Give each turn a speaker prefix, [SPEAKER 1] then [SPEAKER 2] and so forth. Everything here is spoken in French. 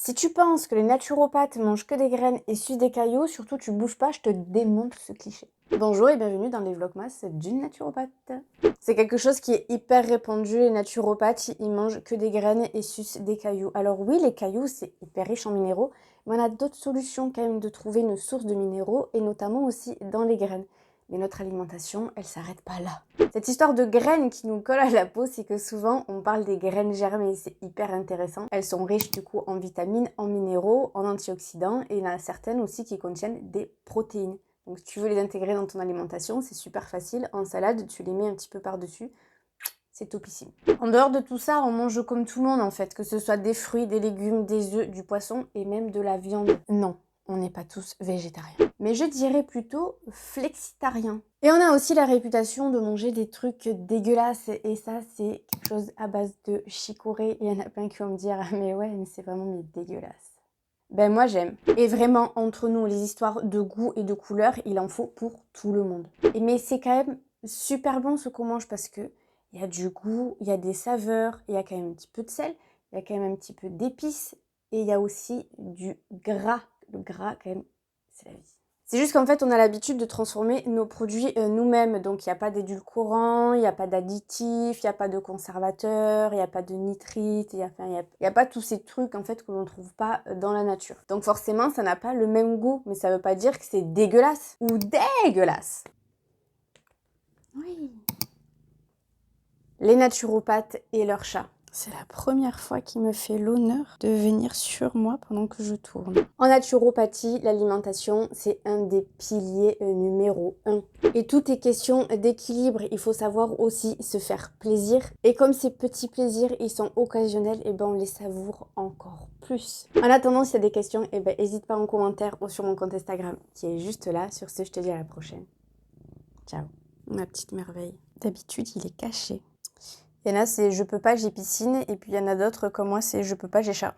[SPEAKER 1] Si tu penses que les naturopathes mangent que des graines et sucent des cailloux, surtout tu bouges pas, je te démonte ce cliché. Bonjour et bienvenue dans les vlogmas d'une naturopathe. C'est quelque chose qui est hyper répandu, les naturopathes, ils mangent que des graines et sucent des cailloux. Alors oui, les cailloux, c'est hyper riche en minéraux, mais on a d'autres solutions quand même de trouver une source de minéraux, et notamment aussi dans les graines. Mais notre alimentation, elle s'arrête pas là. Cette histoire de graines qui nous colle à la peau, c'est que souvent on parle des graines germées, c'est hyper intéressant. Elles sont riches du coup en vitamines, en minéraux, en antioxydants, et il y en a certaines aussi qui contiennent des protéines. Donc si tu veux les intégrer dans ton alimentation, c'est super facile. En salade, tu les mets un petit peu par-dessus. C'est topissime. En dehors de tout ça, on mange comme tout le monde en fait, que ce soit des fruits, des légumes, des œufs, du poisson et même de la viande. Non, on n'est pas tous végétariens. Mais je dirais plutôt flexitariens. Et on a aussi la réputation de manger des trucs dégueulasses, et ça c'est quelque chose à base de chicorée. Il y en a plein qui vont me dire ah, mais ouais, mais c'est vraiment dégueulasse. Ben moi j'aime. Et vraiment, entre nous, les histoires de goût et de couleur, il en faut pour tout le monde. Mais c'est quand même super bon ce qu'on mange parce que il y a du goût, il y a des saveurs, il y a quand même un petit peu de sel, il y a quand même un petit peu d'épices et il y a aussi du gras. Le gras quand même, c'est la vie. C'est juste qu'en fait, on a l'habitude de transformer nos produits nous-mêmes. Donc, il n'y a pas d'édulcorants, il n'y a pas d'additifs, il n'y a pas de conservateurs, il n'y a pas de nitrites, il n'y a pas tous ces trucs en fait que l'on ne trouve pas dans la nature. Donc forcément, ça n'a pas le même goût, mais ça ne veut pas dire que c'est dégueulasse ou dégueulasse. Oui. Les naturopathes et leurs chats. C'est la première fois qu'il me fait l'honneur de venir sur moi pendant que je tourne. En naturopathie, l'alimentation, c'est un des piliers numéro 1. Et tout est question d'équilibre. Il faut savoir aussi se faire plaisir. Et comme ces petits plaisirs, ils sont occasionnels, et ben on les savoure encore plus. En attendant, si tu as des questions, et ben n'hésite pas en commentaire ou sur mon compte Instagram qui est juste là. Sur ce, je te dis à la prochaine. Ciao. Ma petite merveille. D'habitude, il est caché. Il y en a, c'est je peux pas, j'ai piscine. Et puis il y en a d'autres, comme moi, c'est je peux pas, j'ai chat.